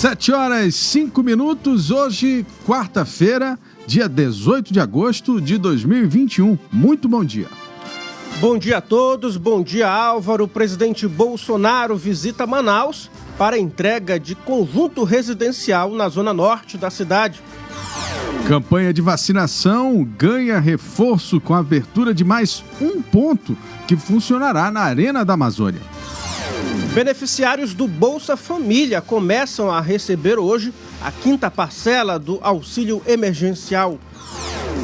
7h05, hoje, quarta-feira, dia 18 de agosto de 2021. Muito bom dia. Bom dia a todos, bom dia Álvaro. O presidente Bolsonaro visita Manaus para entrega de conjunto residencial na zona norte da cidade. Campanha de vacinação ganha reforço com a abertura de mais um ponto que funcionará na Arena da Amazônia. Beneficiários do Bolsa Família começam a receber hoje a quinta parcela do auxílio emergencial.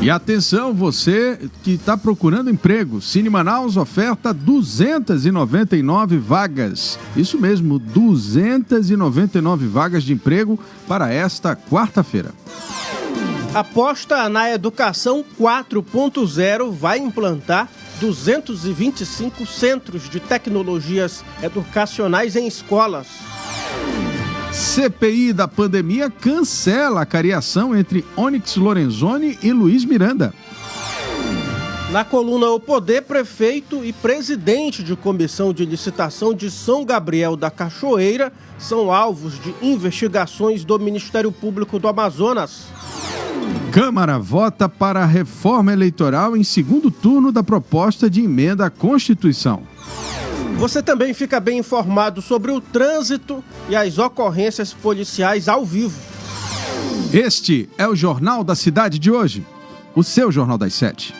E atenção, você que está procurando emprego, Cine Manaus oferta 299 vagas. Isso mesmo, 299 vagas de emprego para esta quarta-feira. Aposta na Educação 4.0 vai implantar 225 centros de tecnologias educacionais em escolas. CPI da pandemia cancela a cariação entre Onyx Lorenzoni e Luiz Miranda. Na coluna O Poder, prefeito e presidente de comissão de licitação de São Gabriel da Cachoeira são alvos de investigações do Ministério Público do Amazonas. Câmara vota para a reforma eleitoral em segundo turno da proposta de emenda à Constituição. Você também fica bem informado sobre o trânsito e as ocorrências policiais ao vivo. Este é o Jornal da Cidade de hoje, o seu Jornal das 7.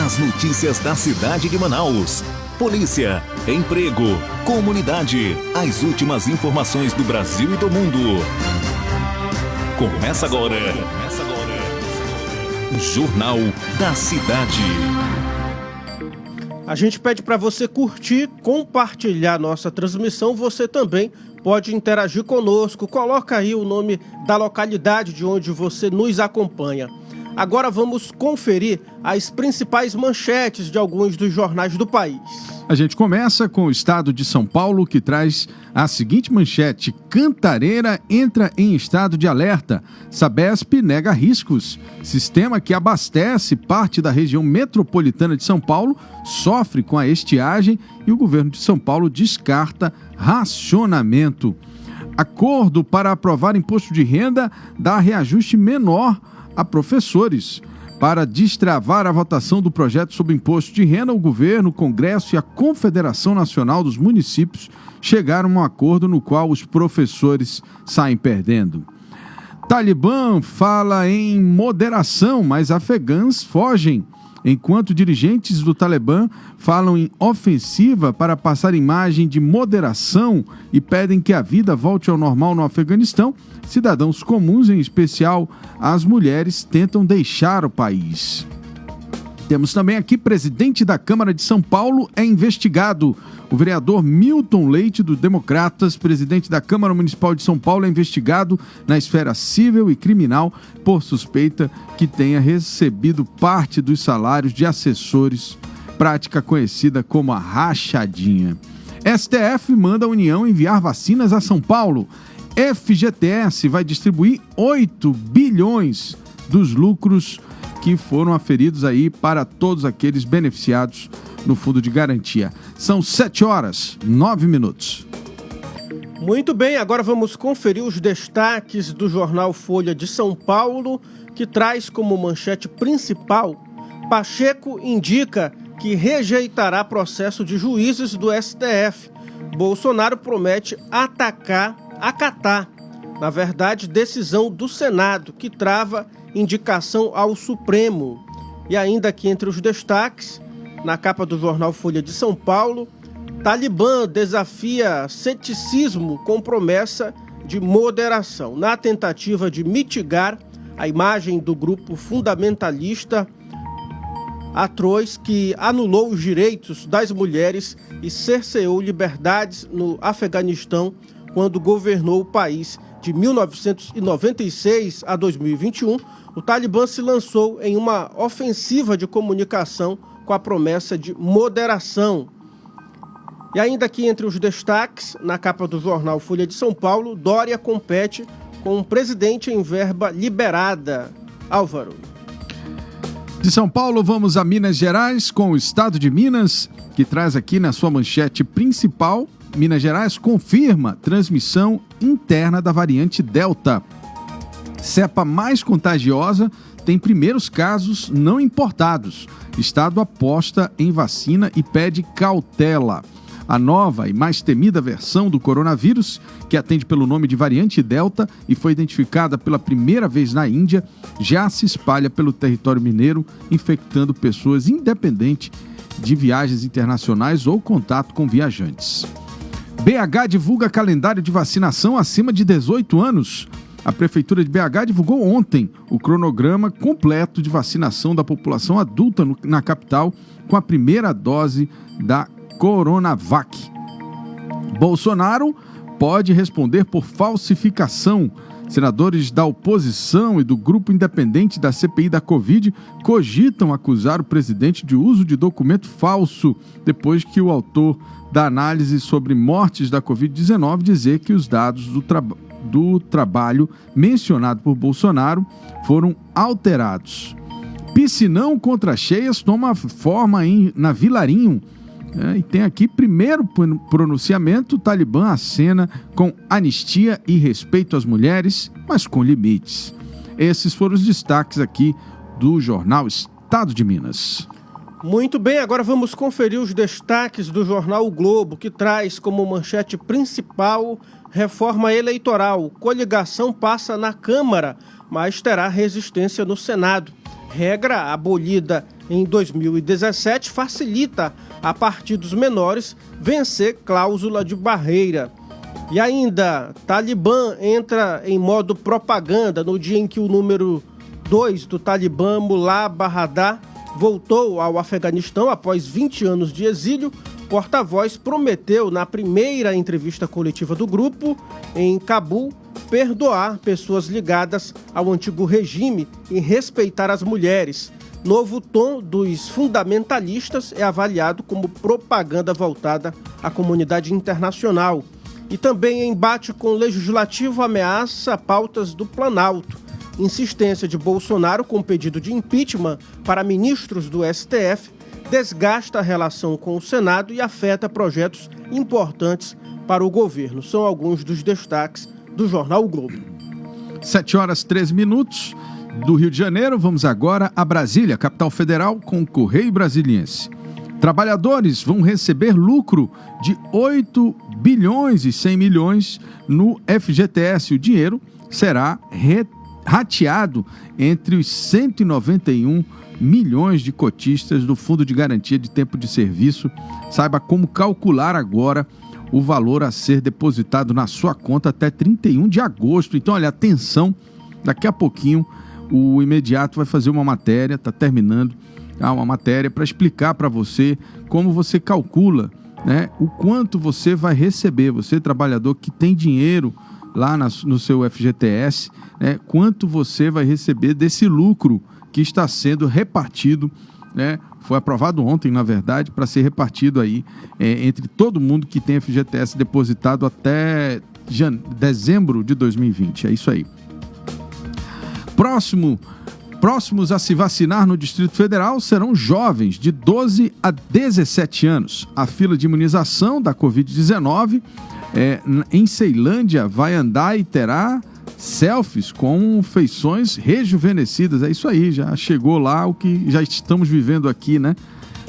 As notícias da cidade de Manaus. Polícia, emprego, comunidade, as últimas informações do Brasil e do mundo. Começa agora. Jornal da Cidade. A gente pede para você curtir, compartilhar nossa transmissão. Você também pode interagir conosco. Coloca aí o nome da localidade de onde você nos acompanha. Agora vamos conferir as principais manchetes de alguns dos jornais do país. A gente começa com o estado de São Paulo, que traz a seguinte manchete: Cantareira entra em estado de alerta. Sabesp nega riscos. Sistema que abastece parte da região metropolitana de São Paulo sofre com a estiagem e o governo de São Paulo descarta racionamento. Acordo para aprovar imposto de renda dá reajuste menor a professores. Para destravar a votação do projeto sobre imposto de renda, o governo, o Congresso e a Confederação Nacional dos Municípios chegaram a um acordo no qual os professores saem perdendo. Talibã fala em moderação, mas afegãs fogem, enquanto dirigentes do Talibã falam em ofensiva para passar imagem de moderação e pedem que a vida volte ao normal no Afeganistão. Cidadãos comuns, em especial as mulheres, tentam deixar o país. Temos também aqui: presidente da Câmara de São Paulo é investigado. O vereador Milton Leite, do Democratas, presidente da Câmara Municipal de São Paulo, é investigado na esfera civil e criminal por suspeita que tenha recebido parte dos salários de assessores, prática conhecida como a rachadinha. STF manda a União enviar vacinas a São Paulo. FGTS vai distribuir 8 bilhões dos lucros que foram aferidos aí para todos aqueles beneficiados no Fundo de Garantia. São 7h09. Muito bem, agora vamos conferir os destaques do jornal Folha de São Paulo, que traz como manchete principal: Pacheco indica que rejeitará processo de juízes do STF. Bolsonaro promete acatar, na verdade, decisão do Senado, que trava indicação ao Supremo. E ainda aqui entre os destaques, na capa do jornal Folha de São Paulo, Talibã desafia ceticismo com promessa de moderação. Na tentativa de mitigar a imagem do grupo fundamentalista atroz que anulou os direitos das mulheres e cerceou liberdades no Afeganistão quando governou o país de 1996 a 2021, o Talibã se lançou em uma ofensiva de comunicação com a promessa de moderação. E ainda aqui entre os destaques, na capa do jornal Folha de São Paulo, Dória compete com o presidente em verba liberada. Álvaro. De São Paulo, vamos a Minas Gerais com o estado de Minas, que traz aqui na sua manchete principal: Minas Gerais confirma transmissão interna da variante Delta. Cepa mais contagiosa tem primeiros casos não importados. Estado aposta em vacina e pede cautela. A nova e mais temida versão do coronavírus, que atende pelo nome de variante Delta e foi identificada pela primeira vez na Índia, já se espalha pelo território mineiro, infectando pessoas independente de viagens internacionais ou contato com viajantes. BH divulga calendário de vacinação acima de 18 anos. A Prefeitura de BH divulgou ontem o cronograma completo de vacinação da população adulta na capital com a primeira dose da Coronavac. Bolsonaro pode responder por falsificação. Senadores da oposição e do grupo independente da CPI da Covid cogitam acusar o presidente de uso de documento falso, depois que o autor da análise sobre mortes da Covid-19 dizer que os dados do trabalho mencionado por Bolsonaro foram alterados. Piscinão contra cheias toma forma na Vilarinho. E tem aqui primeiro pronunciamento: o Talibã acena com anistia e respeito às mulheres, mas com limites. Esses foram os destaques aqui do jornal Estado de Minas. Muito bem, agora vamos conferir os destaques do jornal O Globo, que traz como manchete principal: reforma eleitoral. Coligação passa na Câmara, mas terá resistência no Senado. Regra abolida em 2017 facilita a partidos menores vencer cláusula de barreira. E ainda, Talibã entra em modo propaganda no dia em que o número 2 do Talibã, Mullah Baradar, voltou ao Afeganistão após 20 anos de exílio. Porta-voz prometeu, na primeira entrevista coletiva do grupo, em Cabul, perdoar pessoas ligadas ao antigo regime e respeitar as mulheres. Novo tom dos fundamentalistas é avaliado como propaganda voltada à comunidade internacional. E também embate com o Legislativo ameaça pautas do Planalto. Insistência de Bolsonaro com pedido de impeachment para ministros do STF desgasta a relação com o Senado e afeta projetos importantes para o governo. São alguns dos destaques do jornal O Globo. 7h13 do Rio de Janeiro. Vamos agora a Brasília, capital federal, com o Correio Brasiliense. Trabalhadores vão receber lucro de 8 bilhões e 100 milhões no FGTS. O dinheiro será rateado entre os 191 milhões de cotistas do Fundo de Garantia de Tempo de Serviço. Saiba como calcular agora o valor a ser depositado na sua conta até 31 de agosto. Então, olha, atenção, daqui a pouquinho o Imediato vai fazer uma matéria, está terminando uma matéria para explicar para você como você calcula, né, o quanto você vai receber, você trabalhador que tem dinheiro lá no seu FGTS, né, quanto você vai receber desse lucro que está sendo repartido, né? Foi aprovado ontem, na verdade, para ser repartido aí entre todo mundo que tem FGTS depositado até dezembro de 2020. É isso aí. Próximos a se vacinar no Distrito Federal serão jovens de 12 a 17 anos. A fila de imunização da Covid-19 em Ceilândia vai andar e terá selfies com feições rejuvenescidas. É isso aí, já chegou lá o que já estamos vivendo aqui, né?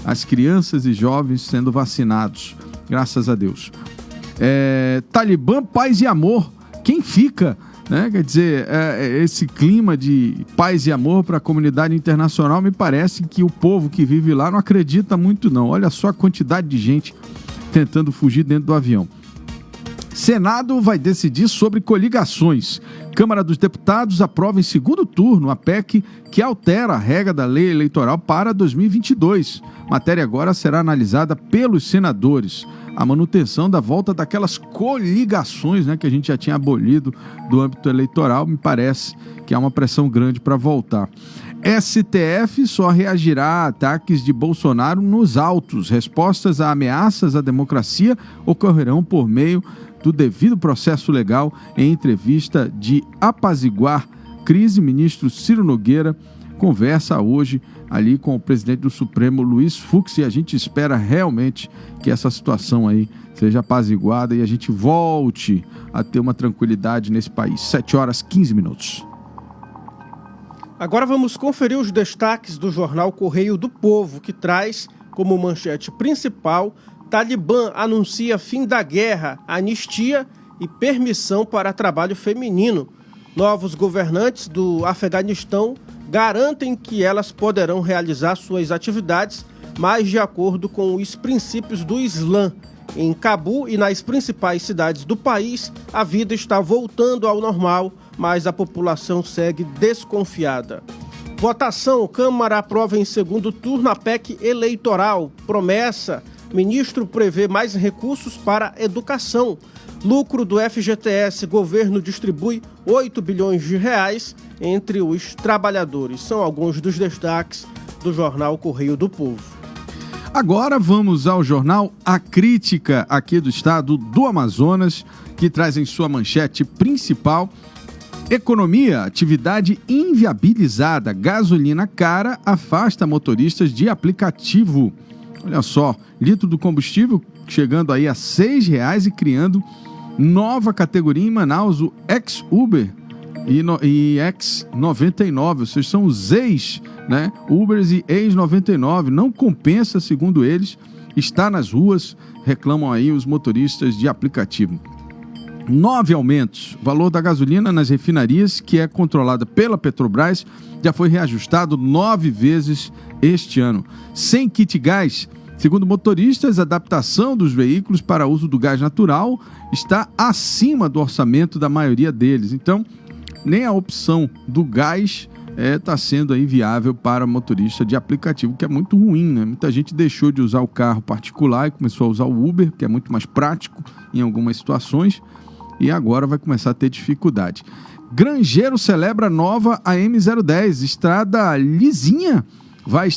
As crianças e jovens sendo vacinados, graças a Deus. Talibã, paz e amor. Quem fica, né? Quer dizer, esse clima de paz e amor para a comunidade internacional, me parece que o povo que vive lá não acredita muito não. Olha só a quantidade de gente tentando fugir dentro do avião. Senado vai decidir sobre coligações. Câmara dos Deputados aprova em segundo turno a PEC que altera a regra da lei eleitoral para 2022. Matéria agora será analisada pelos senadores. A manutenção da volta daquelas coligações, né, que a gente já tinha abolido do âmbito eleitoral, me parece que há uma pressão grande para voltar. STF só reagirá a ataques de Bolsonaro nos autos. Respostas a ameaças à democracia ocorrerão por meio do devido processo legal. Em entrevista de apaziguar crise, ministro Ciro Nogueira conversa hoje ali com o presidente do Supremo, Luiz Fux, e a gente espera realmente que essa situação aí seja apaziguada e a gente volte a ter uma tranquilidade nesse país. 7h15. Agora vamos conferir os destaques do jornal Correio do Povo, que traz como manchete principal: Talibã anuncia fim da guerra, anistia e permissão para trabalho feminino. Novos governantes do Afeganistão garantem que elas poderão realizar suas atividades, mas de acordo com os princípios do Islã. Em Cabu e nas principais cidades do país, a vida está voltando ao normal, mas a população segue desconfiada. Votação: Câmara aprova em segundo turno a PEC eleitoral. Promessa: ministro prevê mais recursos para educação. Lucro do FGTS: governo distribui 8 bilhões de reais entre os trabalhadores. São alguns dos destaques do jornal Correio do Povo. Agora vamos ao jornal A Crítica, aqui do estado do Amazonas, que traz em sua manchete principal: economia, atividade inviabilizada, gasolina cara afasta motoristas de aplicativo. Olha só, litro do combustível chegando aí a R$ 6,00 e criando nova categoria em Manaus, o ex-Uber e ex-99, ou seja, são os ex, né? Ubers e ex-99, não compensa, segundo eles, estar nas ruas, reclamam aí os motoristas de aplicativo. 9 aumentos. O valor da gasolina nas refinarias, que é controlada pela Petrobras, já foi reajustado 9 vezes este ano. Sem kit gás, segundo motoristas, a adaptação dos veículos para uso do gás natural está acima do orçamento da maioria deles. Então, nem a opção do gás está sendo aí viável para motorista de aplicativo, que é muito ruim, né? Muita gente deixou de usar o carro particular e começou a usar o Uber, que é muito mais prático em algumas situações, e agora vai começar a ter dificuldade. Grangeiro celebra nova AM010, estrada lisinha, vai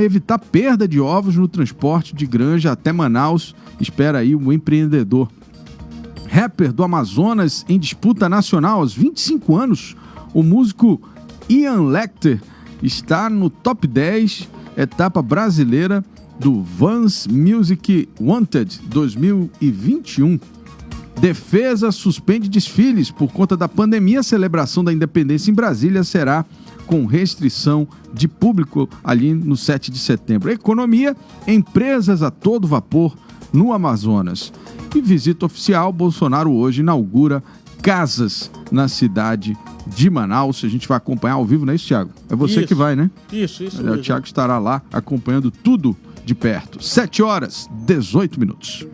evitar perda de ovos no transporte de granja até Manaus, espera aí o empreendedor. Rapper do Amazonas em disputa nacional aos 25 anos, o músico Ian Lecter está no top 10, etapa brasileira do Vans Music Wanted 2021. Defesa suspende desfiles por conta da pandemia. A celebração da independência em Brasília será com restrição de público ali no 7 de setembro. Economia, empresas a todo vapor no Amazonas. E visita oficial, Bolsonaro hoje inaugura casas na cidade de Manaus. A gente vai acompanhar ao vivo, não é isso, Thiago? É você que vai, né? Isso O Thiago estará lá acompanhando tudo de perto. 7h18.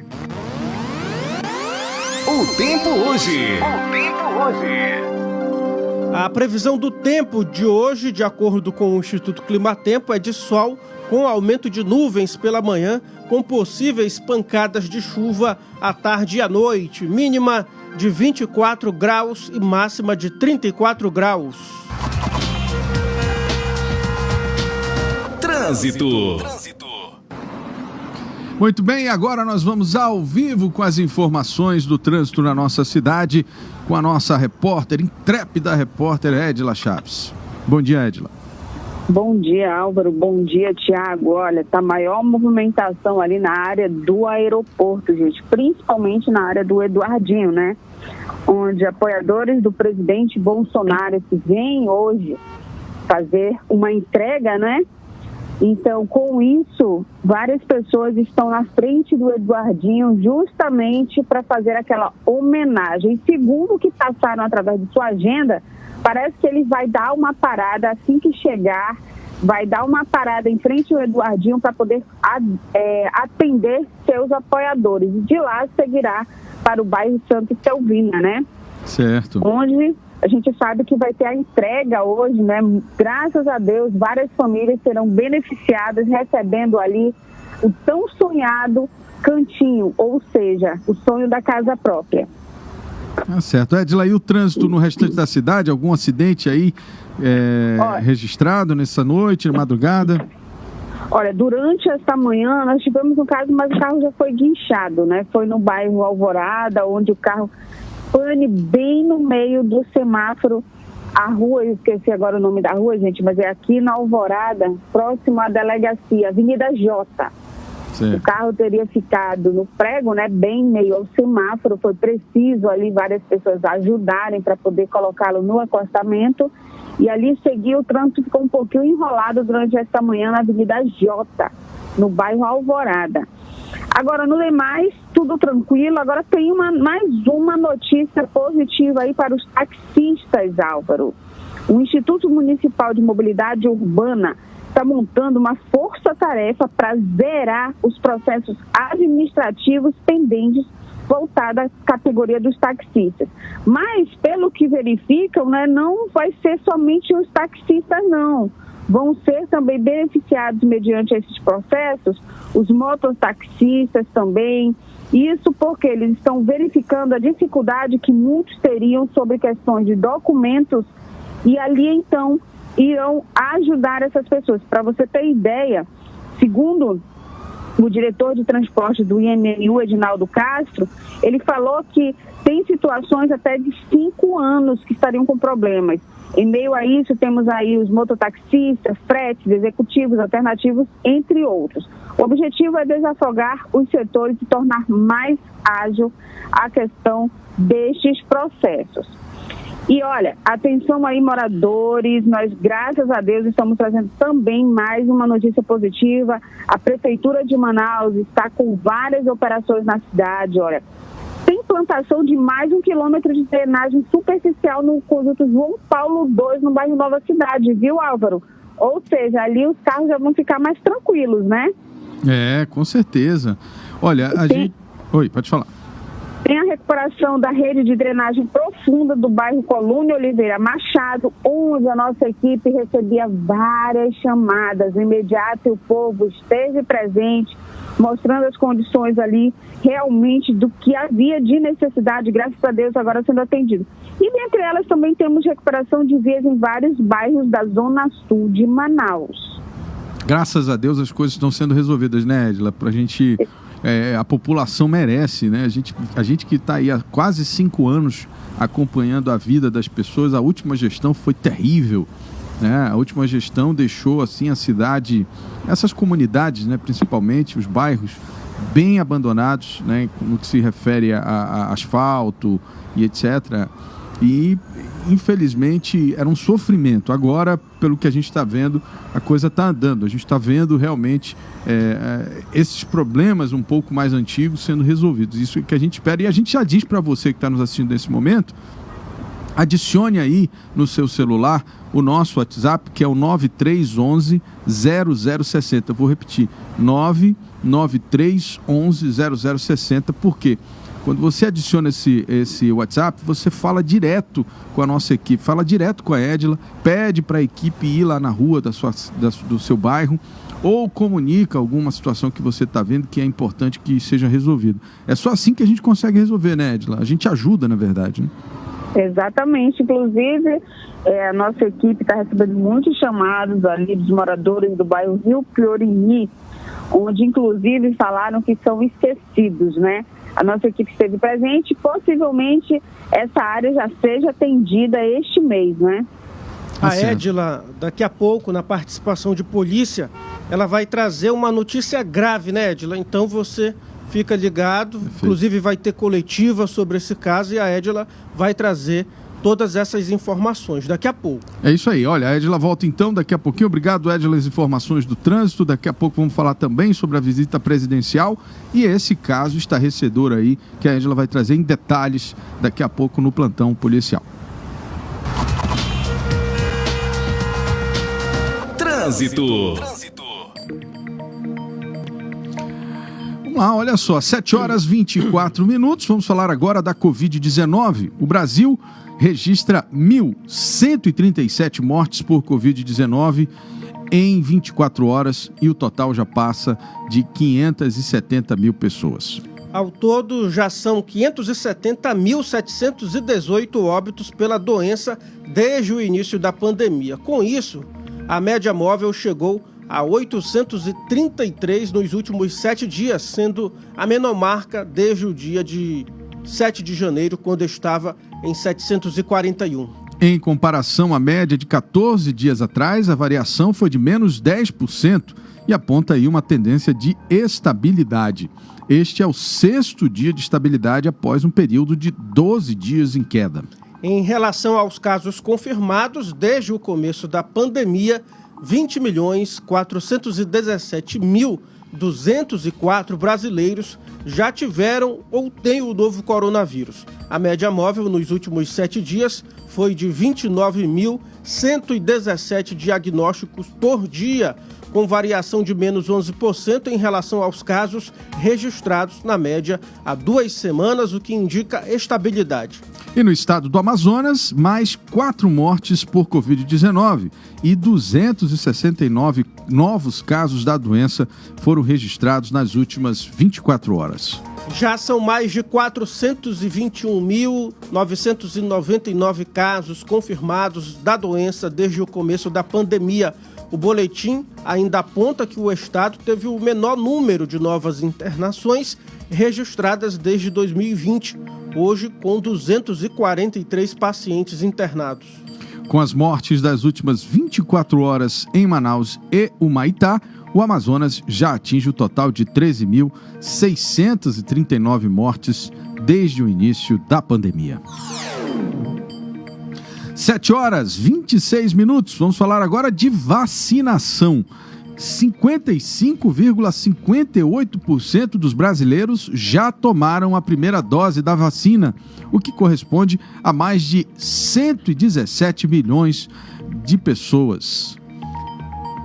O tempo hoje. A previsão do tempo de hoje, de acordo com o Instituto Climatempo, é de sol com aumento de nuvens pela manhã, com possíveis pancadas de chuva à tarde e à noite, mínima de 24 graus e máxima de 34 graus. Trânsito. Muito bem, agora nós vamos ao vivo com as informações do trânsito na nossa cidade, com a nossa intrépida repórter Edila Chaves. Bom dia, Edila. Bom dia, Álvaro. Bom dia, Tiago. Olha, tá maior movimentação ali na área do aeroporto, gente, principalmente na área do Eduardinho, né? Onde apoiadores do presidente Bolsonaro que vêm hoje fazer uma entrega, né? Então, com isso, várias pessoas estão na frente do Eduardinho justamente para fazer aquela homenagem. Segundo o que passaram através de sua agenda, parece que ele vai dar uma parada assim que chegar, vai dar uma parada em frente ao Eduardinho para poder atender seus apoiadores. E de lá seguirá para o bairro Santa Selvina, né? Certo. Onde a gente sabe que vai ter a entrega hoje, né? Graças a Deus, várias famílias serão beneficiadas recebendo ali o tão sonhado cantinho, ou seja, o sonho da casa própria. Certo. Edila, e o trânsito no restante da cidade? Algum acidente aí registrado nessa noite, na madrugada? Olha, durante esta manhã nós tivemos um caso, mas o carro já foi guinchado, né? Foi no bairro Alvorada, onde o carro pane bem no meio do semáforo a rua, eu esqueci agora o nome da rua, gente, mas é aqui na Alvorada, próximo à delegacia, Avenida Jota. Certo. O carro teria ficado no prego, né, bem meio ao semáforo, foi preciso ali várias pessoas ajudarem para poder colocá-lo no acostamento, e ali seguiu, o trânsito ficou um pouquinho enrolado durante esta manhã na Avenida Jota, no bairro Alvorada. Agora, no demais, tudo tranquilo. Agora tem mais uma notícia positiva aí para os taxistas, Álvaro. O Instituto Municipal de Mobilidade Urbana está montando uma força-tarefa para zerar os processos administrativos pendentes voltada à categoria dos taxistas. Mas, pelo que verificam, né, não vai ser somente os taxistas, não. Vão ser também beneficiados mediante esses processos os mototaxistas também. Isso porque eles estão verificando a dificuldade que muitos teriam sobre questões de documentos e ali, então, irão ajudar essas pessoas. Para você ter ideia, segundo o diretor de transporte do IMMU, Edinaldo Castro, ele falou que tem situações até de 5 anos que estariam com problemas. Em meio a isso, temos aí os mototaxistas, fretes, executivos, alternativos, entre outros. O objetivo é desafogar os setores e tornar mais ágil a questão destes processos. E olha, atenção aí, moradores, nós, graças a Deus, estamos trazendo também mais uma notícia positiva. A Prefeitura de Manaus está com várias operações na cidade, olha. Tem implantação de mais 1 quilômetro de drenagem superficial no conduto João Paulo II, no bairro Nova Cidade, viu, Álvaro? Ou seja, ali os carros já vão ficar mais tranquilos, né? É, com certeza. Olha, a gente... Oi, pode falar. Tem a recuperação da rede de drenagem profunda do bairro Colônia Oliveira Machado, onde a nossa equipe recebia várias chamadas. No imediato, o povo esteve presente, mostrando as condições ali realmente do que havia de necessidade, graças a Deus, agora sendo atendido. E dentre elas também temos recuperação de vias em vários bairros da Zona Sul de Manaus. Graças a Deus as coisas estão sendo resolvidas, né, Edila? Pra gente... a população merece, né? A gente que está aí há quase 5 anos acompanhando a vida das pessoas, a última gestão foi terrível, né? A última gestão deixou assim a cidade, essas comunidades, né, principalmente os bairros, bem abandonados, né, no que se refere a asfalto e etc. E infelizmente era um sofrimento. Agora, pelo que a gente está vendo, a coisa está andando. A gente está vendo realmente esses problemas um pouco mais antigos sendo resolvidos. Isso que a gente espera. E a gente já diz para você que está nos assistindo nesse momento, adicione aí no seu celular o nosso WhatsApp, que é o 9311-0060. Vou repetir, 99311-0060. Por quê? Quando você adiciona esse WhatsApp, você fala direto com a nossa equipe, fala direto com a Edila, pede para a equipe ir lá na rua do seu bairro ou comunica alguma situação que você está vendo que é importante que seja resolvido. É só assim que a gente consegue resolver, né, Edila? A gente ajuda, na verdade, né? Exatamente. Inclusive, a nossa equipe está recebendo muitos chamados ali dos moradores do bairro Rio Priorini, onde inclusive falaram que são esquecidos, né? A nossa equipe esteve presente e possivelmente essa área já seja atendida este mês, né? A Edila, daqui a pouco, na participação de polícia, ela vai trazer uma notícia grave, né, Edila? Então você fica ligado, inclusive vai ter coletiva sobre esse caso e a Edila vai trazer todas essas informações daqui a pouco. É isso aí, olha, a Edila volta então daqui a pouquinho. Obrigado, Edila, as informações do trânsito. Daqui a pouco vamos falar também sobre a visita presidencial e esse caso estarrecedor aí que a Edila vai trazer em detalhes daqui a pouco no plantão policial. Trânsito. Vamos lá, olha só, 7h24. Vamos falar agora da Covid-19. O Brasil registra 1.137 mortes por Covid-19 em 24 horas e o total já passa de 570 mil pessoas. Ao todo, já são 570.718 óbitos pela doença desde o início da pandemia. Com isso, a média móvel chegou a 833 nos últimos 7 dias, sendo a menor marca desde o dia de 7 de janeiro, quando estava em 741. Em comparação à média de 14 dias atrás, a variação foi de menos 10% e aponta aí uma tendência de estabilidade. Este é o 6º dia de estabilidade após um período de 12 dias em queda. Em relação aos casos confirmados, desde o começo da pandemia, 20.417.204 brasileiros já tiveram ou têm o novo coronavírus. A média móvel nos últimos 7 dias foi de 29.117 diagnósticos por dia, com variação de menos 11% em relação aos casos registrados na média há 2 semanas, o que indica estabilidade. E no estado do Amazonas, mais 4 mortes por Covid-19 e 269 novos casos da doença foram registrados nas últimas 24 horas. Já são mais de 421.999 casos confirmados da doença desde o começo da pandemia. O boletim ainda aponta que o estado teve o menor número de novas internações registradas desde 2020, hoje com 243 pacientes internados. Com as mortes das últimas 24 horas em Manaus e Humaitá, o Amazonas já atinge o total de 13.639 mortes desde o início da pandemia. 7h26. Vamos falar agora de vacinação. 55,58% dos brasileiros já tomaram a primeira dose da vacina, o que corresponde a mais de 117 milhões de pessoas.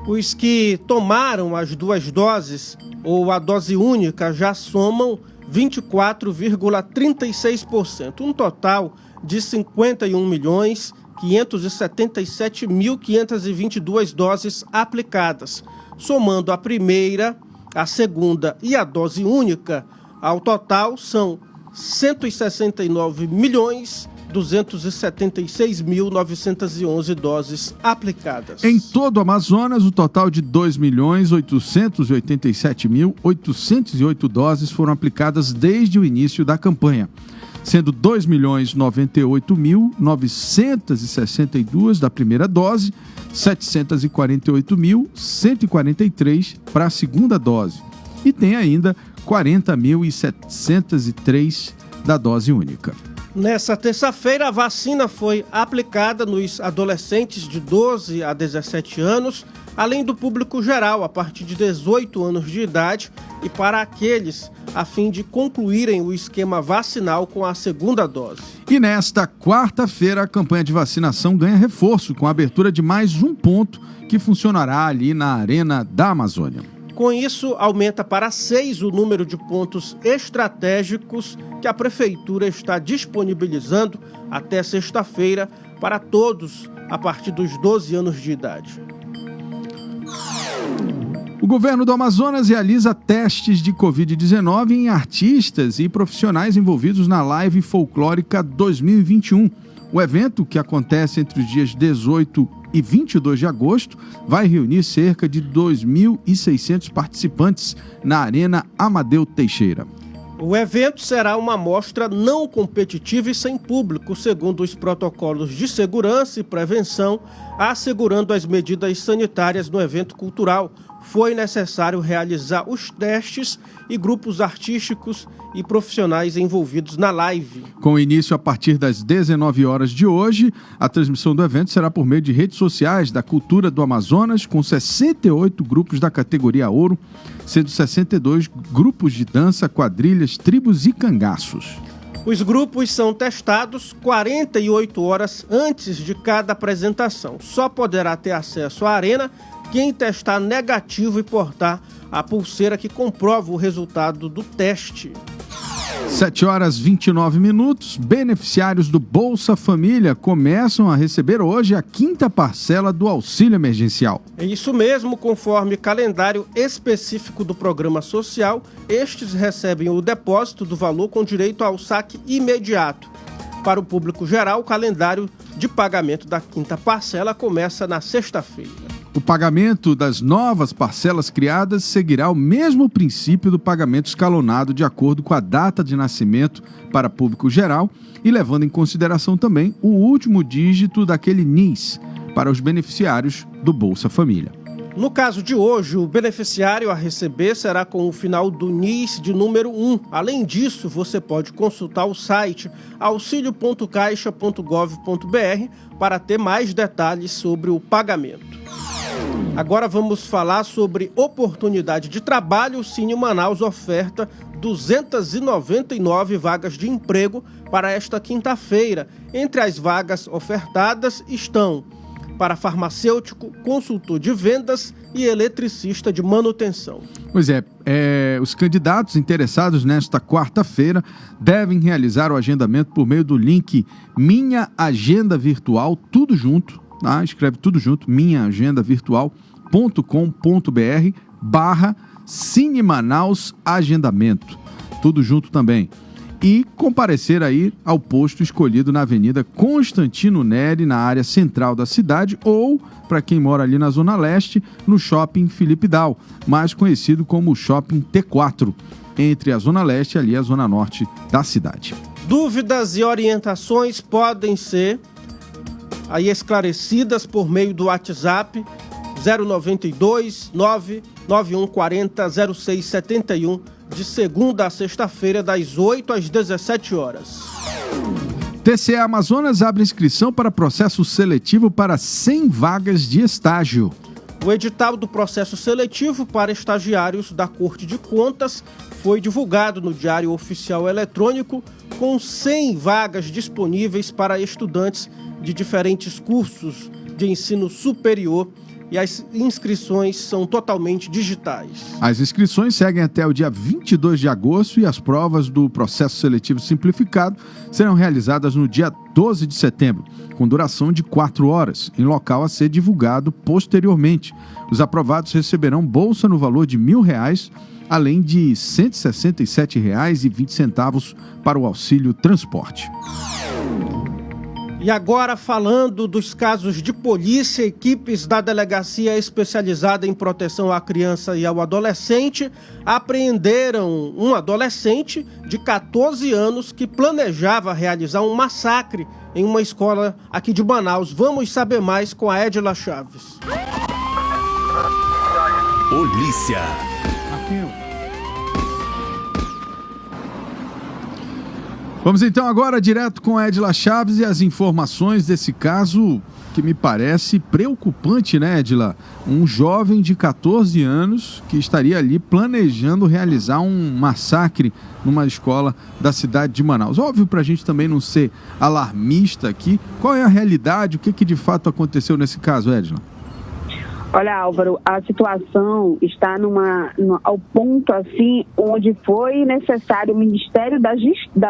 Os que tomaram as 2 doses ou a dose única já somam 24,36%, um total de 51.577.522 doses aplicadas. Somando a primeira, a segunda e a dose única, ao total são 169.276.911 doses aplicadas. Em todo o Amazonas, o total de 2.887.808 doses foram aplicadas desde o início da campanha, sendo 2.098.962 da primeira dose, 748.143 para a segunda dose e tem ainda 40.703 da dose única. Nessa terça-feira, a vacina foi aplicada nos adolescentes de 12 a 17 anos, além do público geral a partir de 18 anos de idade e para aqueles a fim de concluírem o esquema vacinal com a segunda dose. E nesta quarta-feira, a campanha de vacinação ganha reforço com a abertura de mais um ponto que funcionará ali na Arena da Amazônia. Com isso, aumenta para 6 o número de pontos estratégicos que a Prefeitura está disponibilizando até sexta-feira para todos a partir dos 12 anos de idade. O governo do Amazonas realiza testes de Covid-19 em artistas e profissionais envolvidos na Live Folclórica 2021. O evento, que acontece entre os dias 18 e 22 de agosto, vai reunir cerca de 2.600 participantes na Arena Amadeu Teixeira. O evento será uma mostra não competitiva e sem público, segundo os protocolos de segurança e prevenção, assegurando as medidas sanitárias no evento cultural. Foi necessário realizar os testes e grupos artísticos e profissionais envolvidos na live. Com início a partir das 19 horas de hoje, a transmissão do evento será por meio de redes sociais da Cultura do Amazonas, com 68 grupos da categoria Ouro, sendo 62 grupos de dança, quadrilhas, tribos e cangaços. Os grupos são testados 48 horas antes de cada apresentação. Só poderá ter acesso à arena quem testar negativo e portar a pulseira que comprova o resultado do teste. 7h29. Beneficiários do Bolsa Família começam a receber hoje a 5ª parcela do auxílio emergencial. É isso mesmo, conforme calendário específico do programa social, estes recebem o depósito do valor com direito ao saque imediato. Para o público geral, o calendário de pagamento da 5ª parcela começa na sexta-feira. O pagamento das novas parcelas criadas seguirá o mesmo princípio do pagamento escalonado de acordo com a data de nascimento para público geral e levando em consideração também o último dígito daquele NIS para os beneficiários do Bolsa Família. No caso de hoje, o beneficiário a receber será com o final do NIS de número 1. Além disso, você pode consultar o site auxilio.caixa.gov.br para ter mais detalhes sobre o pagamento. Agora vamos falar sobre oportunidade de trabalho. O Cine Manaus oferta 299 vagas de emprego para esta quinta-feira. Entre as vagas ofertadas estão para farmacêutico, consultor de vendas e eletricista de manutenção. Pois é, os candidatos interessados nesta quarta-feira devem realizar o agendamento por meio do link Minha Agenda Virtual, tudo junto, tá? Escreve tudo junto, minhaagendavirtual.com.br/Cine Manaus Agendamento, tudo junto também. E comparecer aí ao posto escolhido na Avenida Constantino Neri, na área central da cidade, ou, para quem mora ali na Zona Leste, no Shopping Felipe Dal, mais conhecido como Shopping T4, entre a Zona Leste e ali a Zona Norte da cidade. Dúvidas e orientações podem ser aí esclarecidas por meio do WhatsApp 092 99140 0671, de segunda a sexta-feira, das 8 às 17 horas. TCE Amazonas abre inscrição para processo seletivo para 100 vagas de estágio. O edital do processo seletivo para estagiários da Corte de Contas foi divulgado no Diário Oficial Eletrônico, com 100 vagas disponíveis para estudantes de diferentes cursos de ensino superior, e as inscrições são totalmente digitais. As inscrições seguem até o dia 22 de agosto e as provas do processo seletivo simplificado serão realizadas no dia 12 de setembro, com duração de 4 horas, em local a ser divulgado posteriormente. Os aprovados receberão bolsa no valor de R$1.000, além de R$ 167,20 para o auxílio transporte. E agora, falando dos casos de polícia, equipes da Delegacia Especializada em Proteção à Criança e ao Adolescente apreenderam um adolescente de 14 anos que planejava realizar um massacre em uma escola aqui de Manaus. Vamos saber mais com a Edila Chaves. Polícia. Vamos então agora direto com a Edila Chaves e as informações desse caso que me parece preocupante, né, Edila? Um jovem de 14 anos que estaria ali planejando realizar um massacre numa escola da cidade de Manaus. Óbvio, para a gente também não ser alarmista aqui, qual é a realidade, o que de fato aconteceu nesse caso, Edila? Olha, Álvaro, a situação está ao ponto assim onde foi necessário o Ministério da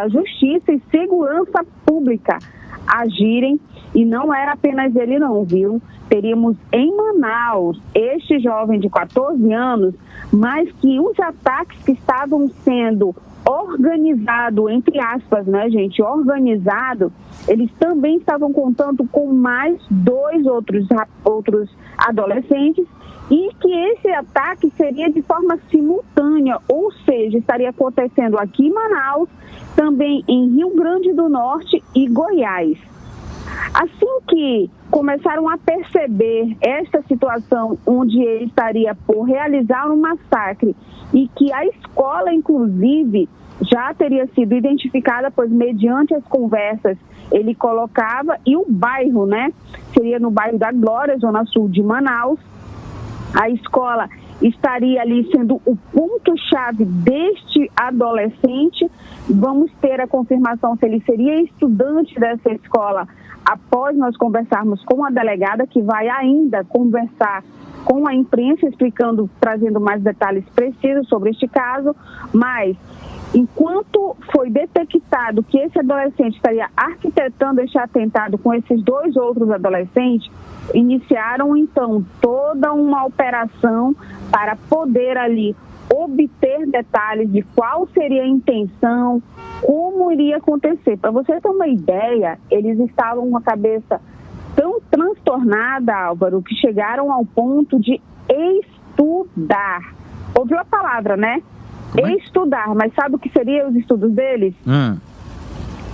Justiça e Segurança Pública agirem, e não era apenas ele não, viu? Teríamos em Manaus este jovem de 14 anos, mas que os ataques que estavam sendo organizado, entre aspas, né, gente, organizado, eles também estavam contando com mais 2 outros adolescentes, e que esse ataque seria de forma simultânea, ou seja, estaria acontecendo aqui em Manaus, também em Rio Grande do Norte e Goiás. Assim que começaram a perceber esta situação onde ele estaria por realizar um massacre e que a escola, inclusive, já teria sido identificada, pois mediante as conversas ele colocava, e o bairro, né, seria no bairro da Glória, zona sul de Manaus, a escola estaria ali sendo o ponto-chave deste adolescente. Vamos ter a confirmação se ele seria estudante dessa escola após nós conversarmos com a delegada, que vai ainda conversar com a imprensa, explicando, trazendo mais detalhes precisos sobre este caso. Mas enquanto foi detectado que esse adolescente estaria arquitetando este atentado com esses 2 outros adolescentes, iniciaram então toda uma operação para poder ali obter detalhes de qual seria a intenção, como iria acontecer. Para você ter uma ideia, eles estavam com a cabeça tão transtornada, Álvaro, que chegaram ao ponto de estudar. Ouviu a palavra, né? Estudar, mas sabe o que seriam os estudos deles?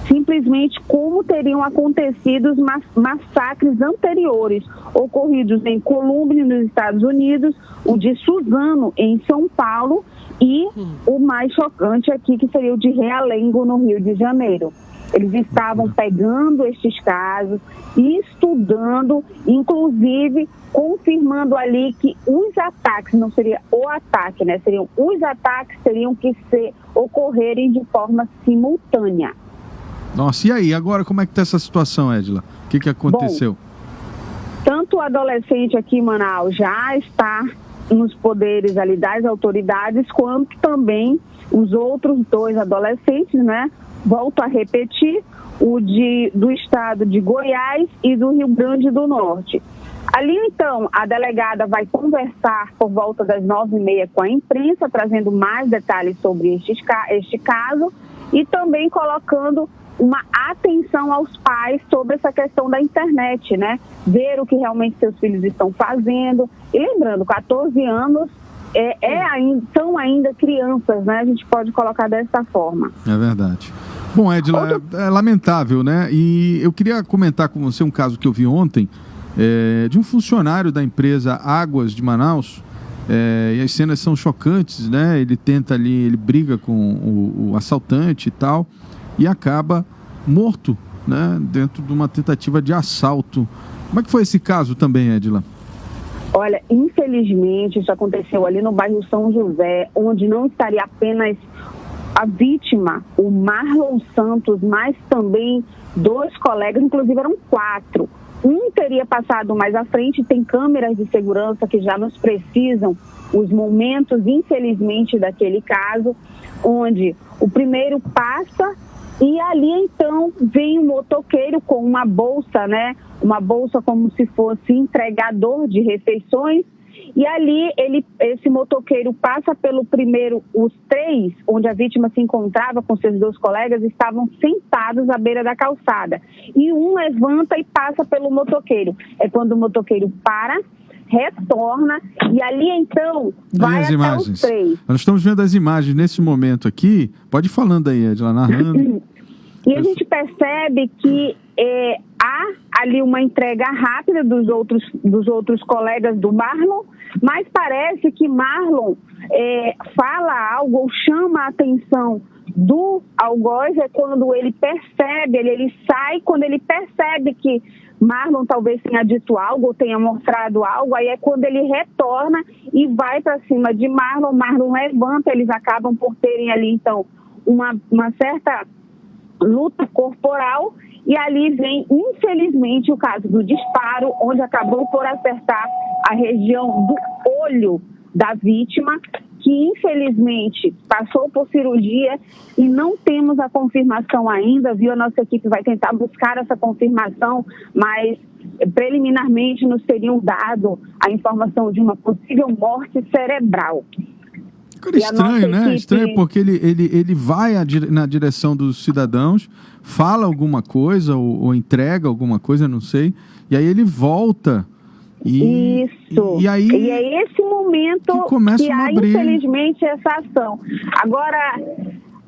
Simplesmente como teriam acontecido os massacres anteriores, ocorridos em Colômbia, nos Estados Unidos, o de Suzano, em São Paulo, e o mais chocante aqui, que seria o de Realengo, no Rio de Janeiro. Eles estavam pegando estes casos e estudando, inclusive confirmando ali que os ataques, não seria o ataque, né? Seriam os ataques, teriam que ocorrerem de forma simultânea. Nossa, e aí? Agora como é que está essa situação, Edila? O que aconteceu? Bom, tanto o adolescente aqui em Manaus já está nos poderes ali das autoridades, quanto também os outros 2 adolescentes, né? Volto a repetir, do estado de Goiás e do Rio Grande do Norte. Ali, então, a delegada vai conversar por volta das 9h30 com a imprensa, trazendo mais detalhes sobre este caso e também colocando uma atenção aos pais sobre essa questão da internet, né? Ver o que realmente seus filhos estão fazendo. E lembrando, 14 anos são ainda crianças, né? A gente pode colocar dessa forma. É verdade. Bom, Edila, é lamentável, né? E eu queria comentar com você um caso que eu vi ontem, de um funcionário da empresa Águas de Manaus, e as cenas são chocantes, né? Ele tenta ali, ele briga com o assaltante e tal, e acaba morto, né? Dentro de uma tentativa de assalto. Como é que foi esse caso também, Edila? Olha, infelizmente, isso aconteceu ali no bairro São José, onde não estaria apenas a vítima, o Marlon Santos, mas também 2 colegas, inclusive eram 4. Um teria passado mais à frente, tem câmeras de segurança que já nos precisam os momentos, infelizmente, daquele caso, onde o primeiro passa e ali, então, vem um motoqueiro com uma bolsa, né? Uma bolsa como se fosse entregador de refeições. E ali, esse motoqueiro passa pelo primeiro, os 3, onde a vítima se encontrava com seus 2 colegas, estavam sentados à beira da calçada. E um levanta e passa pelo motoqueiro. É quando o motoqueiro para, retorna, e ali então vai até os 3. Nós estamos vendo as imagens nesse momento aqui. Pode ir falando aí, Edila, narrando. E a gente percebe que há ali uma entrega rápida dos outros colegas do Marlon, mas parece que Marlon fala algo ou chama a atenção do algoz, é quando ele percebe, ele sai, quando ele percebe que Marlon talvez tenha dito algo ou tenha mostrado algo, aí é quando ele retorna e vai para cima de Marlon. Marlon levanta, eles acabam por terem ali então uma certa luta corporal, e ali vem, infelizmente, o caso do disparo, onde acabou por acertar a região do olho da vítima, que infelizmente passou por cirurgia e não temos a confirmação ainda, viu? A nossa equipe vai tentar buscar essa confirmação, mas preliminarmente nos teriam dado a informação de uma possível morte cerebral. Cara, estranho, né? Estranho porque ele vai na direção dos cidadãos, fala alguma coisa ou entrega alguma coisa, não sei, e aí ele volta. Isso. E aí e é esse momento que há, infelizmente, essa ação. Agora,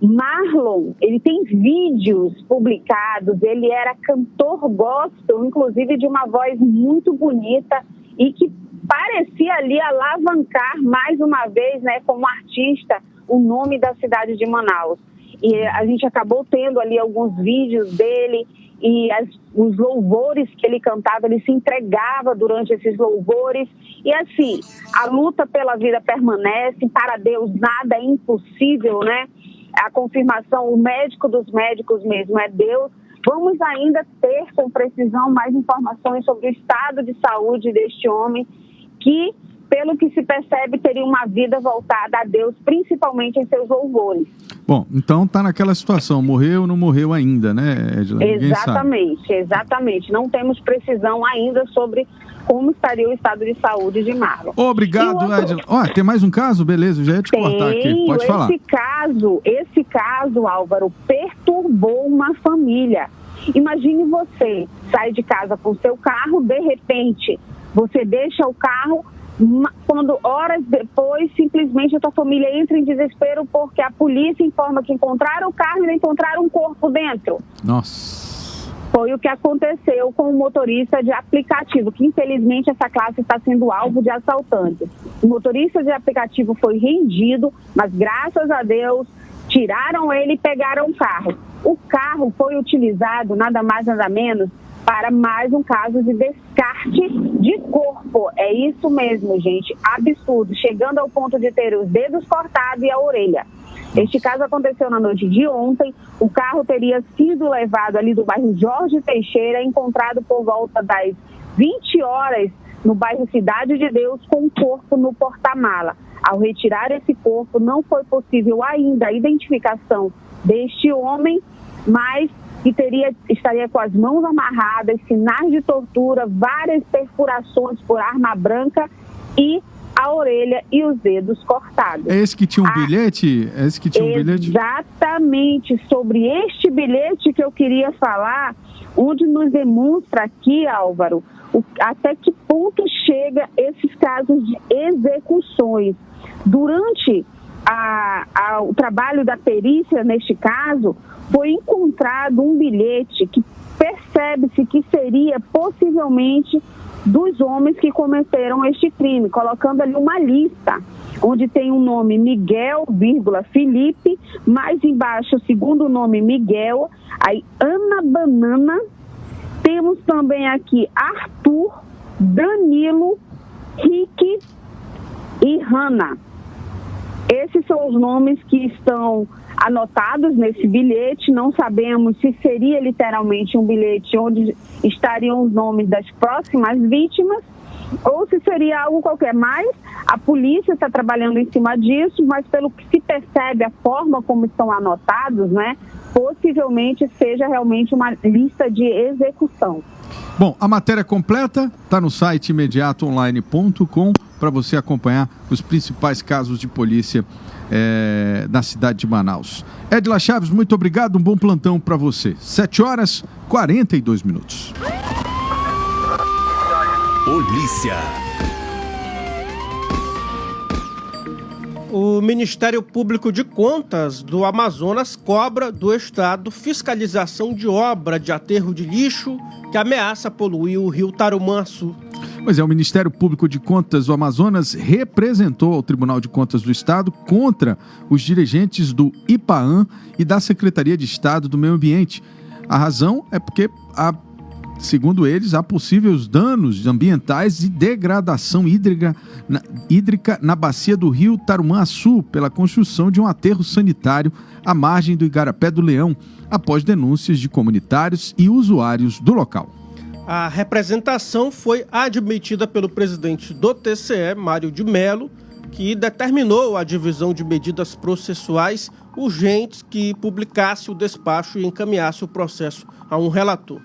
Marlon, ele tem vídeos publicados, ele era cantor gospel, inclusive de uma voz muito bonita e que parecia ali alavancar mais uma vez, né, como artista, o nome da cidade de Manaus. E a gente acabou tendo ali alguns vídeos dele e os louvores que ele cantava, ele se entregava durante esses louvores. E assim, a luta pela vida permanece, para Deus nada é impossível, né? A confirmação, o médico dos médicos mesmo é Deus. Vamos ainda ter com precisão mais informações sobre o estado de saúde deste homem, que pelo que se percebe, teria uma vida voltada a Deus, principalmente em seus louvores. Bom, então tá naquela situação, morreu ou não morreu ainda, né, Edila? Exatamente. Não temos precisão ainda sobre como estaria o estado de saúde de Marlon. Obrigado, Edila. Tem mais um caso? Beleza, eu já ia te cortar aqui. Pode falar. Esse caso, Álvaro, perturbou uma família. Imagine você sair de casa com seu carro, de repente, você deixa o carro, quando horas depois, simplesmente a tua família entra em desespero porque a polícia informa que encontraram o carro e não encontraram um corpo dentro. Nossa. Foi o que aconteceu com o motorista de aplicativo, que infelizmente essa classe está sendo alvo de assaltantes. O motorista de aplicativo foi rendido, mas graças a Deus tiraram ele e pegaram o carro. O carro foi utilizado, nada mais nada menos, para mais um caso de descarte de corpo. É isso mesmo, gente, absurdo, chegando ao ponto de ter os dedos cortados e a orelha. Este caso aconteceu na noite de ontem. O carro teria sido levado ali do bairro Jorge Teixeira, encontrado por volta das 20 horas no bairro Cidade de Deus, com o corpo no porta-mala. Ao retirar esse corpo, não foi possível ainda a identificação deste homem, mas que estaria com as mãos amarradas, sinais de tortura, várias perfurações por arma branca e a orelha e os dedos cortados. É esse que tinha um bilhete? Exatamente, sobre este bilhete que eu queria falar, onde nos demonstra aqui, Álvaro, até que ponto chega esses casos de execuções. Durante o trabalho da perícia, neste caso, foi encontrado um bilhete que percebe-se que seria possivelmente dos homens que cometeram este crime, colocando ali uma lista, onde tem um nome Miguel, Felipe, mais embaixo o segundo nome Miguel, aí Ana Banana, temos também aqui Arthur, Danilo, Rick e Hanna. Esses são os nomes que estão anotados nesse bilhete. Não sabemos se seria literalmente um bilhete onde estariam os nomes das próximas vítimas ou se seria algo qualquer. Mas a polícia está trabalhando em cima disso, mas pelo que se percebe, a forma como estão anotados, né, possivelmente seja realmente uma lista de execução. Bom, a matéria completa está no site imediatoonline.com para você acompanhar os principais casos de polícia na cidade de Manaus. Edila Chaves, muito obrigado, um bom plantão para você. 7h42. Polícia. O Ministério Público de Contas do Amazonas cobra do Estado fiscalização de obra de aterro de lixo que ameaça poluir o rio Tarumançu. Pois é, o Ministério Público de Contas do Amazonas representou ao Tribunal de Contas do Estado contra os dirigentes do IPAAM e da Secretaria de Estado do Meio Ambiente. A razão é porque, segundo eles, há possíveis danos ambientais e degradação hídrica na bacia do rio Tarumançu pela construção de um aterro sanitário à margem do Igarapé do Leão, após denúncias de comunitários e usuários do local. A representação foi admitida pelo presidente do TCE, Mário de Mello, que determinou a divisão de medidas processuais urgentes que publicasse o despacho e encaminhasse o processo a um relator.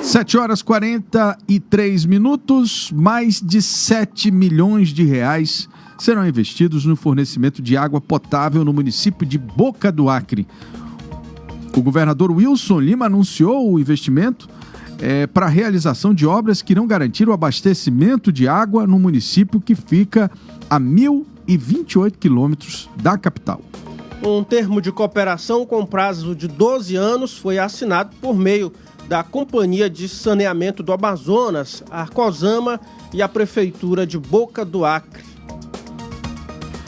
7h43, mais de 7 milhões de reais serão investidos no fornecimento de água potável no município de Boca do Acre. O governador Wilson Lima anunciou o investimento para a realização de obras que irão garantir o abastecimento de água no município que fica a 1.028 quilômetros da capital. Um termo de cooperação com prazo de 12 anos foi assinado por meio da Companhia de Saneamento do Amazonas, a Arcosama e a Prefeitura de Boca do Acre.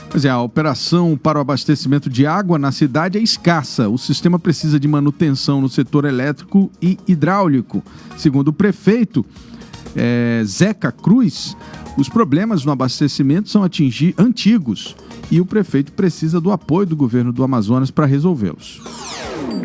Pois é, a operação para o abastecimento de água na cidade é escassa. O sistema precisa de manutenção no setor elétrico e hidráulico. Segundo o prefeito Zeca Cruz, os problemas no abastecimento são antigos e o prefeito precisa do apoio do governo do Amazonas para resolvê-los.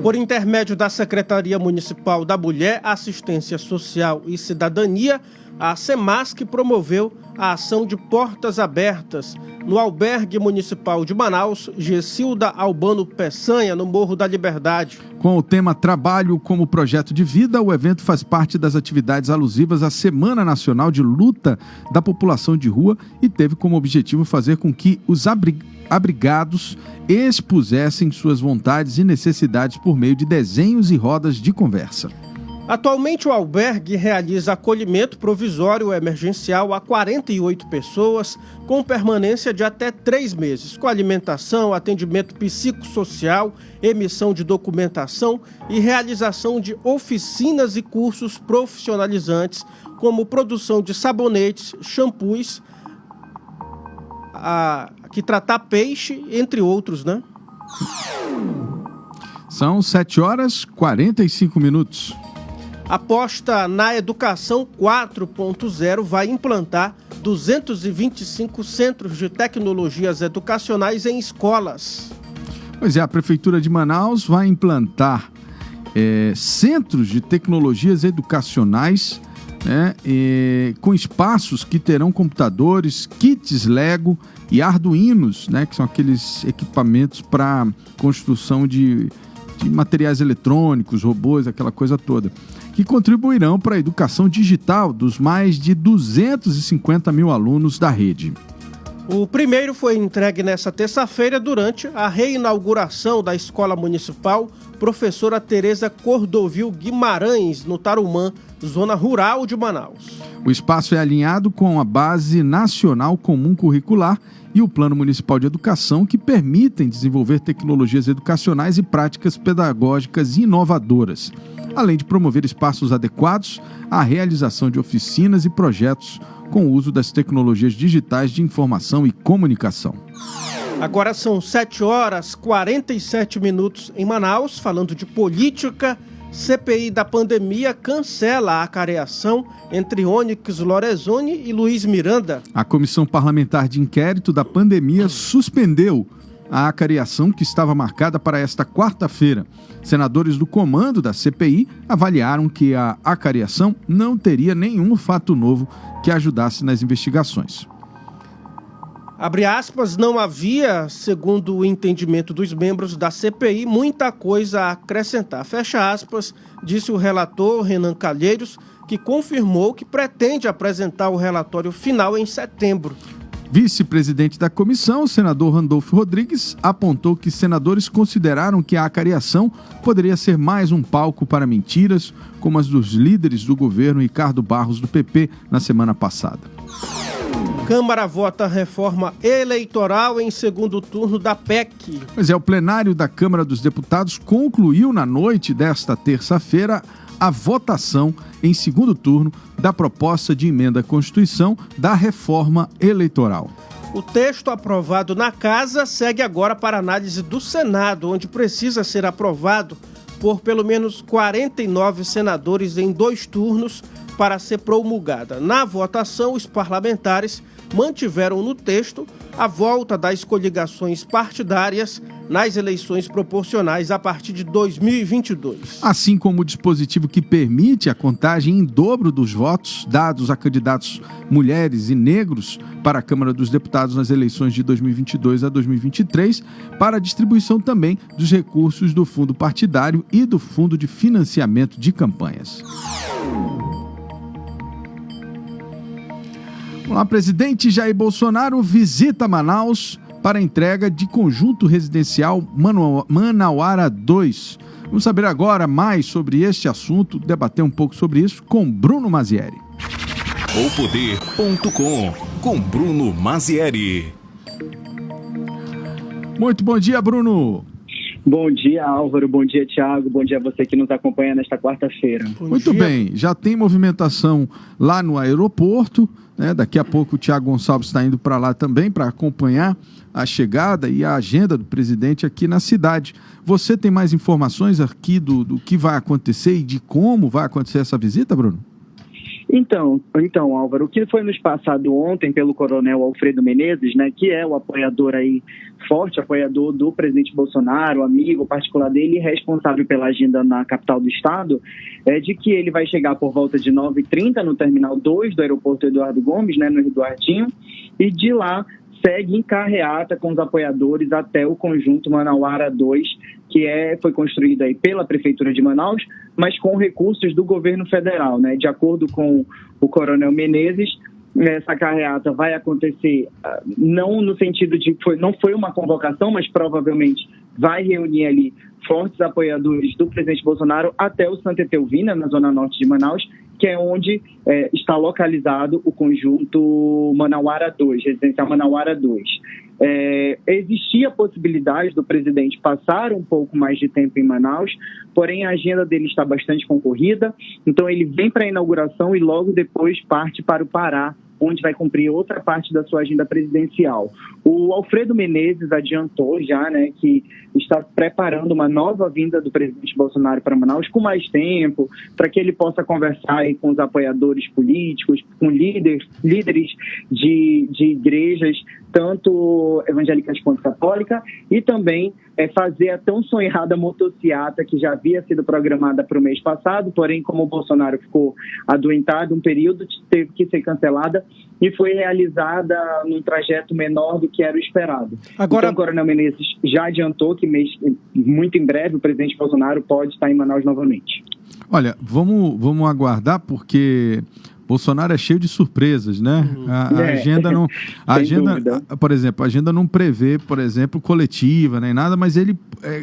Por intermédio da Secretaria Municipal da Mulher, Assistência Social e Cidadania, a Semasc promoveu a ação de portas abertas no Albergue Municipal de Manaus, Gessilda Albano Peçanha, no Morro da Liberdade. Com o tema Trabalho como Projeto de Vida, o evento faz parte das atividades alusivas à Semana Nacional de Luta da População de Rua e teve como objetivo fazer com que os abrigados expusessem suas vontades e necessidades por meio de desenhos e rodas de conversa. Atualmente, o albergue realiza acolhimento provisório emergencial a 48 pessoas, com permanência de até 3 meses, com alimentação, atendimento psicossocial, emissão de documentação e realização de oficinas e cursos profissionalizantes, como produção de sabonetes, shampoos, que tratar peixe, entre outros, né? São 7h45. Aposta na Educação 4.0 vai implantar 225 centros de tecnologias educacionais em escolas. Pois é, a Prefeitura de Manaus vai implantar centros de tecnologias educacionais, né, com espaços que terão computadores, kits Lego e Arduinos, né, que são aqueles equipamentos para construção de materiais eletrônicos, robôs, aquela coisa toda, que contribuirão para a educação digital dos mais de 250 mil alunos da rede. O primeiro foi entregue nesta terça-feira durante a reinauguração da Escola Municipal Professora Tereza Cordovil Guimarães, no Tarumã, zona rural de Manaus. O espaço é alinhado com a Base Nacional Comum Curricular e o Plano Municipal de Educação, que permitem desenvolver tecnologias educacionais e práticas pedagógicas inovadoras, além de promover espaços adequados à realização de oficinas e projetos com o uso das tecnologias digitais de informação e comunicação. Agora são 7h47 em Manaus, falando de política. CPI da pandemia cancela a acareação entre Onyx Lorenzoni e Luiz Miranda. A Comissão Parlamentar de Inquérito da Pandemia suspendeu a acareação que estava marcada para esta quarta-feira. Senadores do comando da CPI avaliaram que a acareação não teria nenhum fato novo que ajudasse nas investigações. Abre aspas, não havia, segundo o entendimento dos membros da CPI, muita coisa a acrescentar. Fecha aspas, disse o relator Renan Calheiros, que confirmou que pretende apresentar o relatório final em setembro. Vice-presidente da comissão, o senador Randolfo Rodrigues, apontou que senadores consideraram que a acareação poderia ser mais um palco para mentiras, como as dos líderes do governo Ricardo Barros, do PP, na semana passada. Câmara vota reforma eleitoral em segundo turno da PEC. Pois é, o plenário da Câmara dos Deputados concluiu na noite desta terça-feira a votação em segundo turno da proposta de emenda à Constituição da reforma eleitoral. O texto aprovado na Casa segue agora para análise do Senado, onde precisa ser aprovado por pelo menos 49 senadores em 2 turnos para ser promulgada. Na votação, os parlamentares mantiveram no texto a volta das coligações partidárias nas eleições proporcionais a partir de 2022. Assim como o dispositivo que permite a contagem em dobro dos votos dados a candidatos mulheres e negros para a Câmara dos Deputados nas eleições de 2022 a 2023, para a distribuição também dos recursos do fundo partidário e do fundo de financiamento de campanhas. O presidente Jair Bolsonaro visita Manaus para a entrega de conjunto residencial Manauara 2. Vamos saber agora mais sobre este assunto, debater um pouco sobre isso com Bruno Mazieri. Opoder.com com Bruno Mazieri. Muito bom dia, Bruno. Bom dia, Álvaro. Bom dia, Thiago. Bom dia a você que nos acompanha nesta quarta-feira. Muito bem. Já tem movimentação lá no aeroporto, né? Daqui a pouco o Thiago Gonçalves está indo para lá também para acompanhar a chegada e a agenda do presidente aqui na cidade. Você tem mais informações aqui do que vai acontecer e de como vai acontecer essa visita, Bruno? Então, Álvaro, o que foi nos passado ontem pelo coronel Alfredo Menezes, né, que é o apoiador aí, forte apoiador do presidente Bolsonaro, amigo particular dele e responsável pela agenda na capital do estado, é de que ele vai chegar por volta de 9h30 no Terminal 2 do aeroporto Eduardo Gomes, né, no Eduardinho, e de lá segue em carreata com os apoiadores até o conjunto Manauara 2, que foi construído aí pela Prefeitura de Manaus, mas com recursos do governo federal, né? De acordo com o coronel Menezes, essa carreata vai acontecer não no sentido de não foi uma convocação, mas provavelmente vai reunir ali fortes apoiadores do presidente Bolsonaro até o Santa Etelvina, na zona norte de Manaus, que é onde está localizado o conjunto Manauara 2, residencial Manauara 2. Existia a possibilidade do presidente passar um pouco mais de tempo em Manaus, porém a agenda dele está bastante concorrida, então ele vem para a inauguração e logo depois parte para o Pará, onde vai cumprir outra parte da sua agenda presidencial. O Alfredo Menezes adiantou já, né, que está preparando uma nova vinda do presidente Bolsonaro para Manaus com mais tempo, para que ele possa conversar aí com os apoiadores políticos, com líderes de igrejas, tanto evangélicas quanto católicas, e também fazer a tão sonhada motociata que já havia sido programada para o mês passado, porém, como o Bolsonaro ficou adoentado um período, teve que ser cancelada e foi realizada num trajeto menor do que era o esperado. Agora, então, o coronel Menezes já adiantou que muito em breve o presidente Bolsonaro pode estar em Manaus novamente. Olha, vamos aguardar, porque Bolsonaro é cheio de surpresas, né? A agenda não, por exemplo, a agenda não prevê, por exemplo, coletiva nem nada, mas ele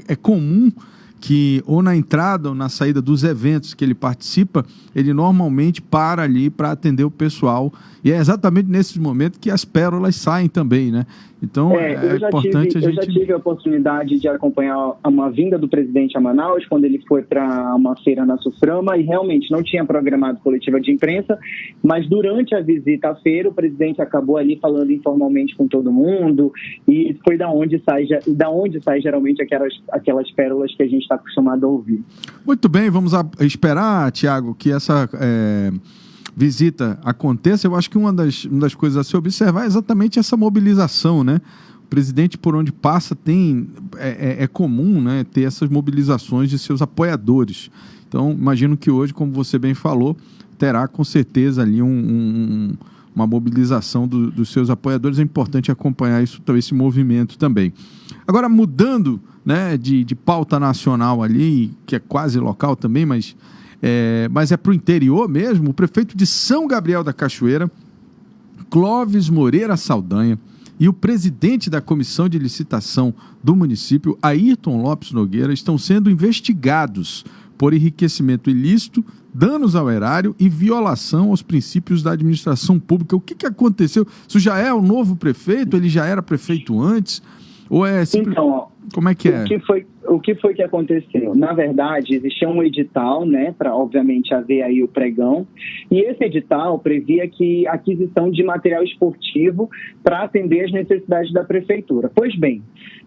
é comum que ou na entrada ou na saída dos eventos que ele participa, ele normalmente para ali para atender o pessoal, e é exatamente nesses momentos que as pérolas saem também, né? Então é importante a gente... Eu já tive a oportunidade de acompanhar uma vinda do presidente a Manaus, quando ele foi para uma feira na Suframa, e realmente não tinha programado coletiva de imprensa, mas durante a visita à feira, o presidente acabou ali falando informalmente com todo mundo, e foi da onde sai geralmente aquelas pérolas que a gente está acostumado a ouvir. Muito bem, vamos esperar, Tiago, que essa visita aconteça. Eu acho que uma das coisas a se observar é exatamente essa mobilização, né? O presidente, por onde passa, é comum, né, ter essas mobilizações de seus apoiadores. Então, imagino que hoje, como você bem falou, terá com certeza ali uma mobilização dos seus apoiadores. É importante acompanhar esse movimento também. Agora, mudando, né, de pauta nacional ali, que é quase local também, mas é para o interior mesmo, o prefeito de São Gabriel da Cachoeira, Clóvis Moreira Saldanha, e o presidente da comissão de licitação do município, Ayrton Lopes Nogueira, estão sendo investigados por enriquecimento ilícito, danos ao erário e violação aos princípios da administração pública. O que aconteceu? Isso já é o novo prefeito? Ele já era prefeito antes? Ou Então, como é que é? O que foi que aconteceu? Na verdade, existia um edital, né, para obviamente haver aí o pregão, e esse edital previa que aquisição de material esportivo para atender às necessidades da prefeitura. Pois bem,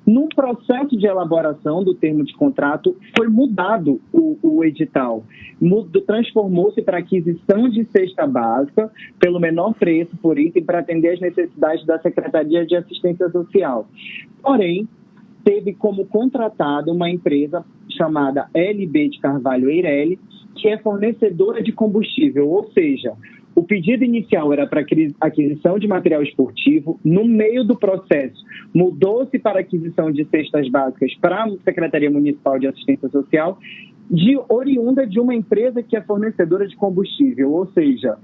no processo de elaboração do termo de contrato, foi mudado o edital. Transformou-se para aquisição de cesta básica pelo menor preço por item para atender às necessidades da Secretaria de Assistência Social. Porém, teve como contratada uma empresa chamada LB de Carvalho Eireli, que é fornecedora de combustível, ou seja, o pedido inicial era para aquisição de material esportivo, no meio do processo mudou-se para aquisição de cestas básicas para a Secretaria Municipal de Assistência Social, oriunda de uma empresa que é fornecedora de combustível, ou seja,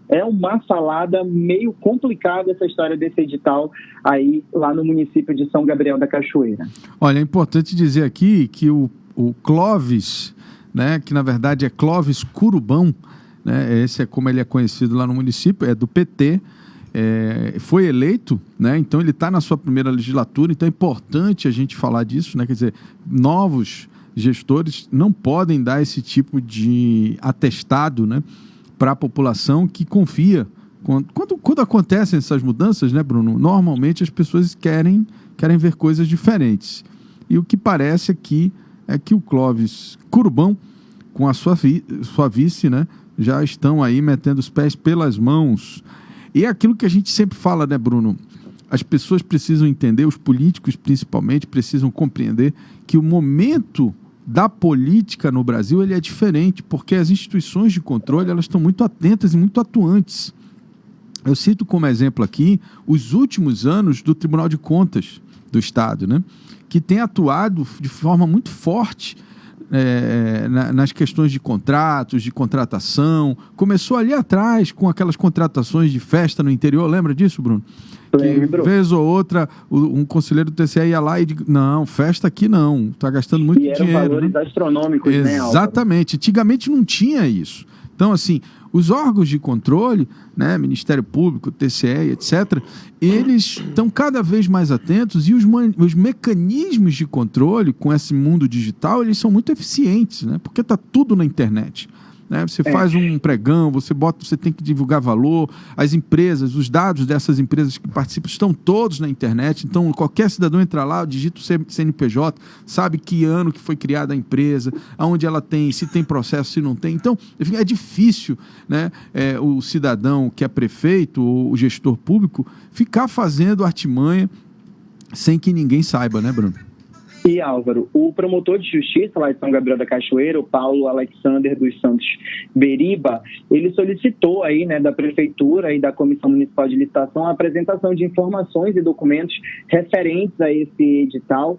é uma salada meio complicada essa história desse edital aí lá no município de São Gabriel da Cachoeira. Olha, é importante dizer aqui que o Clóvis, né, que na verdade é Clóvis Curubão, né, esse é como ele é conhecido lá no município, é do PT, foi eleito, né, então ele está na sua primeira legislatura, então é importante a gente falar disso, né, quer dizer, novos gestores não podem dar esse tipo de atestado, né, para a população que confia. Quando acontecem essas mudanças, né, Bruno, normalmente as pessoas querem ver coisas diferentes. E o que parece aqui é que o Clóvis Curubão, com a sua vice, né, já estão aí metendo os pés pelas mãos. E é aquilo que a gente sempre fala, né, Bruno? As pessoas precisam entender, os políticos principalmente, precisam compreender que o momento da política no Brasil ele é diferente, porque as instituições de controle elas estão muito atentas e muito atuantes. Eu cito como exemplo aqui os últimos anos do Tribunal de Contas do Estado, né? Que tem atuado de forma muito forte nas questões de contratos, de contratação. Começou ali atrás com aquelas contratações de festa no interior, lembra disso, Bruno? Lembro. Que vez ou outra um conselheiro do TCE ia lá e diz, não, festa aqui não, está gastando muito dinheiro. E eram valores astronômicos, né, Álvaro? Exatamente, antigamente não tinha isso. Então, assim, os órgãos de controle, né, Ministério Público, TCE, etc., eles estão cada vez mais atentos e os mecanismos de controle com esse mundo digital, eles são muito eficientes, né, porque está tudo na internet. Né? Você faz um pregão, você tem que divulgar valor, as empresas, os dados dessas empresas que participam estão todos na internet, então qualquer cidadão entra lá, digita o CNPJ, sabe que ano que foi criada a empresa, aonde ela tem, se tem processo, se não tem. Então, enfim, é difícil, né, o cidadão que é prefeito ou o gestor público ficar fazendo artimanha sem que ninguém saiba, né, Bruno? E, Álvaro, o promotor de justiça lá de São Gabriel da Cachoeira, o Paulo Alexander dos Santos Beriba, ele solicitou aí, né, da Prefeitura e da Comissão Municipal de Licitação a apresentação de informações e documentos referentes a esse edital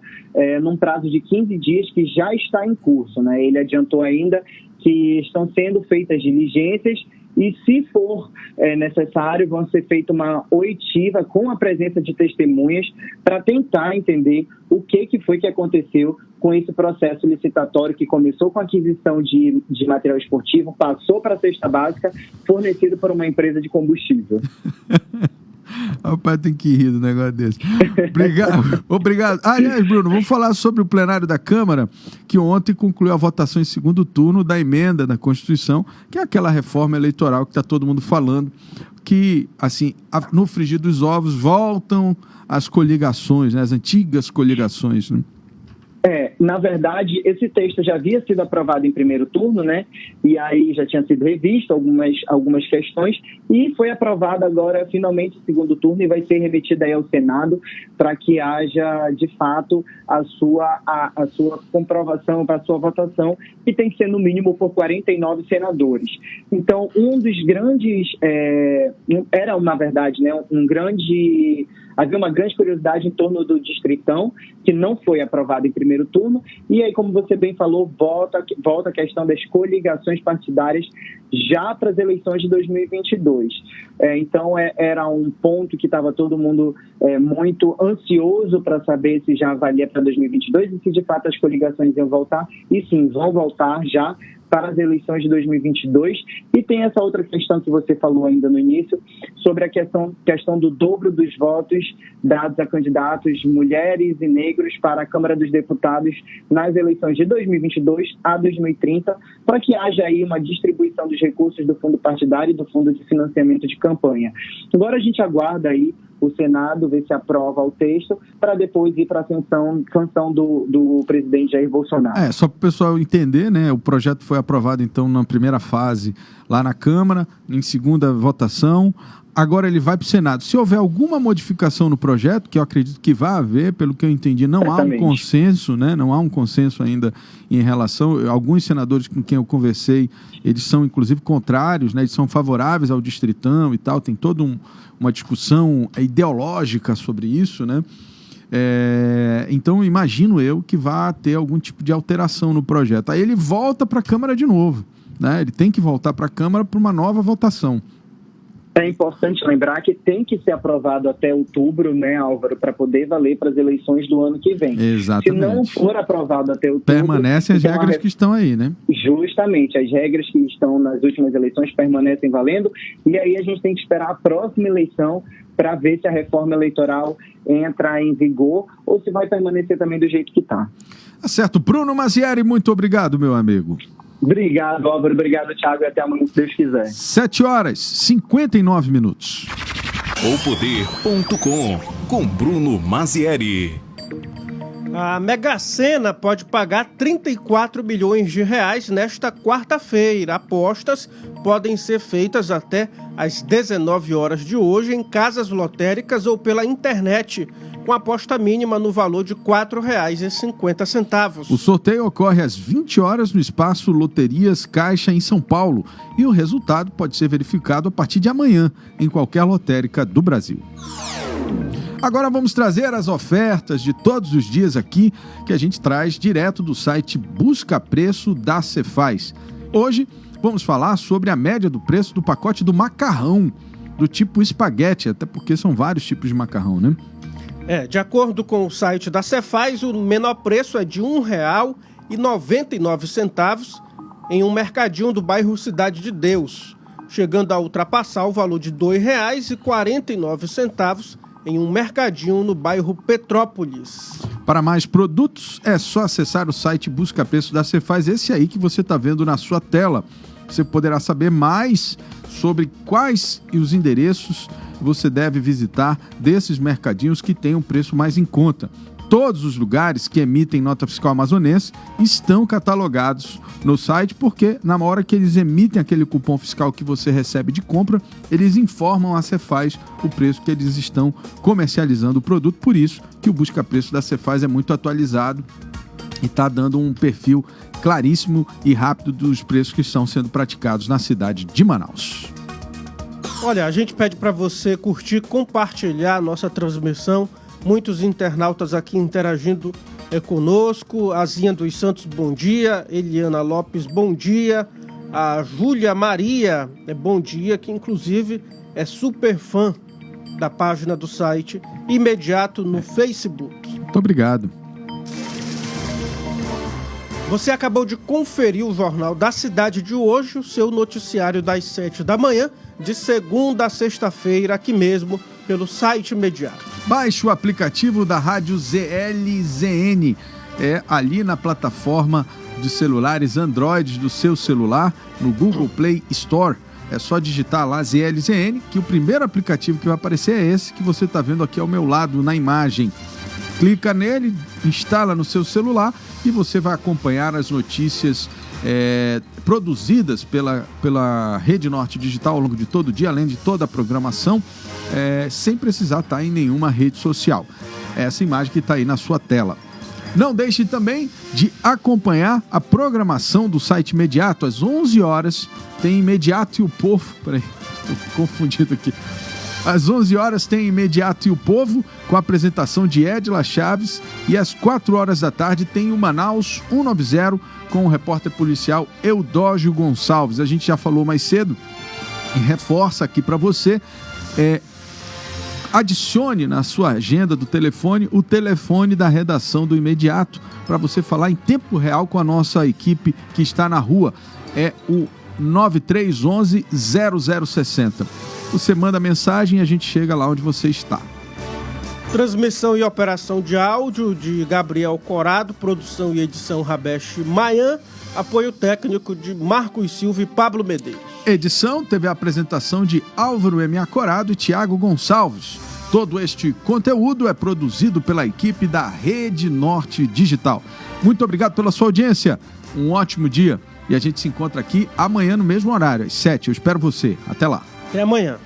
num prazo de 15 dias que já está em curso, né? Ele adiantou ainda que estão sendo feitas diligências e, se for necessário, vão ser feita uma oitiva com a presença de testemunhas para tentar entender o que foi que aconteceu com esse processo licitatório que começou com a aquisição de material esportivo, passou para a cesta básica, fornecido por uma empresa de combustível. Rapaz, tem que rir do negócio desse. Obrigado. Aliás, Bruno, vamos falar sobre o plenário da Câmara, que ontem concluiu a votação em segundo turno da emenda da Constituição, que é aquela reforma eleitoral que está todo mundo falando, que, assim, no frigir dos ovos, voltam as coligações, né, as antigas coligações, né? Na verdade, esse texto já havia sido aprovado em primeiro turno, né? E aí já tinha sido revisto algumas questões e foi aprovado agora, finalmente, em segundo turno e vai ser remetido aí ao Senado para que haja, de fato, a sua comprovação, para a sua votação, que tem que ser, no mínimo, por 49 senadores. Então, um dos grandes... era, na verdade, né, havia uma grande curiosidade em torno do Distritão, que não foi aprovado em primeiro turno, e aí, como você bem falou, volta a questão das coligações partidárias já para as eleições de 2022. Então, era um ponto que estava todo mundo muito ansioso para saber se já valia para 2022 e se, de fato, as coligações iam voltar, e sim, vão voltar já para as eleições de 2022, e tem essa outra questão que você falou ainda no início, sobre a questão do dobro dos votos dados a candidatos mulheres e negros para a Câmara dos Deputados nas eleições de 2022 a 2030, para que haja aí uma distribuição dos recursos do fundo partidário e do fundo de financiamento de campanha. Agora a gente aguarda aí o Senado ver se aprova o texto para depois ir para a sanção do presidente Jair Bolsonaro. Só para o pessoal entender, né? O projeto foi aprovado, então, na primeira fase lá na Câmara, em segunda votação. Agora ele vai para o Senado. Se houver alguma modificação no projeto, que eu acredito que vai haver, pelo que eu entendi, não há um consenso, né? Não há um consenso ainda em relação... Alguns senadores com quem eu conversei, eles são, inclusive, contrários, né? Eles são favoráveis ao Distritão e tal. Tem toda uma discussão ideológica sobre isso, né? Então, imagino eu que vai ter algum tipo de alteração no projeto. Aí ele volta para a Câmara de novo, né? Ele tem que voltar para a Câmara para uma nova votação. É importante lembrar que tem que ser aprovado até outubro, né, Álvaro, para poder valer para as eleições do ano que vem. Exatamente. Se não for aprovado até outubro... Permanecem as regras que estão aí, né? Justamente, as regras que estão nas últimas eleições permanecem valendo, e aí a gente tem que esperar a próxima eleição para ver se a reforma eleitoral entra em vigor ou se vai permanecer também do jeito que está. Tá certo. Bruno Mazzieri, muito obrigado, meu amigo. Obrigado, Álvaro. Obrigado, Thiago. E até amanhã, se Deus quiser. 7h59. O Poder.com com Bruno Mazzieri. A Mega Sena pode pagar 34 milhões de reais nesta quarta-feira. Apostas podem ser feitas até às 19 horas de hoje em casas lotéricas ou pela internet, com aposta mínima no valor de R$ 4,50. O sorteio ocorre às 20 horas no espaço Loterias Caixa, em São Paulo, e o resultado pode ser verificado a partir de amanhã em qualquer lotérica do Brasil. Agora vamos trazer as ofertas de todos os dias aqui, que a gente traz direto do site Busca Preço da Cefaz. Hoje vamos falar sobre a média do preço do pacote do macarrão, do tipo espaguete, até porque são vários tipos de macarrão, né? De acordo com o site da Cefaz, o menor preço é de R$ 1,99 em um mercadinho do bairro Cidade de Deus, chegando a ultrapassar o valor de R$ 2,49 em um mercadinho no bairro Petrópolis. Para mais produtos, é só acessar o site Busca Preço da Cefaz, esse aí que você está vendo na sua tela. Você poderá saber mais sobre quais os endereços você deve visitar desses mercadinhos que têm um preço mais em conta. Todos os lugares que emitem nota fiscal amazonense estão catalogados no site, porque na hora que eles emitem aquele cupom fiscal que você recebe de compra, eles informam a Cefaz o preço que eles estão comercializando o produto. Por isso que o Busca Preço da Cefaz é muito atualizado e está dando um perfil claríssimo e rápido dos preços que estão sendo praticados na cidade de Manaus. Olha, a gente pede para você curtir, compartilhar a nossa transmissão. Muitos internautas aqui interagindo conosco. Azinha dos Santos, bom dia. Eliana Lopes, bom dia. A Júlia Maria, bom dia, que inclusive é super fã da página do site Imediato no Facebook. Muito obrigado. Você acabou de conferir o Jornal da Cidade de hoje, o seu noticiário das 7 da manhã, de segunda a sexta-feira, aqui mesmo, pelo site Imediato. Baixe o aplicativo da Rádio ZLZN, ali na plataforma de celulares Android do seu celular, no Google Play Store. É só digitar lá ZLZN, que o primeiro aplicativo que vai aparecer é esse que você está vendo aqui ao meu lado na imagem. Clica nele, instala no seu celular e você vai acompanhar as notícias produzidas pela Rede Norte Digital ao longo de todo o dia, além de toda a programação, sem precisar estar em nenhuma rede social. Essa imagem que está aí na sua tela. Não deixe também de acompanhar a programação do site Imediato. Às 11 horas tem Imediato e o Povo. Peraí, estou confundido aqui. Às 11 horas tem Imediato e o Povo, com a apresentação de Edila Chaves. E às 4 horas da tarde tem o Manaus 190, com o repórter policial Eudógio Gonçalves. A gente já falou mais cedo e reforça aqui para você. Adicione na sua agenda do telefone o telefone da redação do Imediato, para você falar em tempo real com a nossa equipe que está na rua. É o 9311-0060. Você manda mensagem e a gente chega lá onde você está. Transmissão e operação de áudio de Gabriel Corado, produção e edição Rabesh Mayan, apoio técnico de Marcos Silva e Pablo Medeiros. Edição teve a apresentação de Álvaro M. Corado e Tiago Gonçalves. Todo este conteúdo é produzido pela equipe da Rede Norte Digital. Muito obrigado pela sua audiência, um ótimo dia e a gente se encontra aqui amanhã no mesmo horário, às 7. Eu espero você. Até lá. Até amanhã.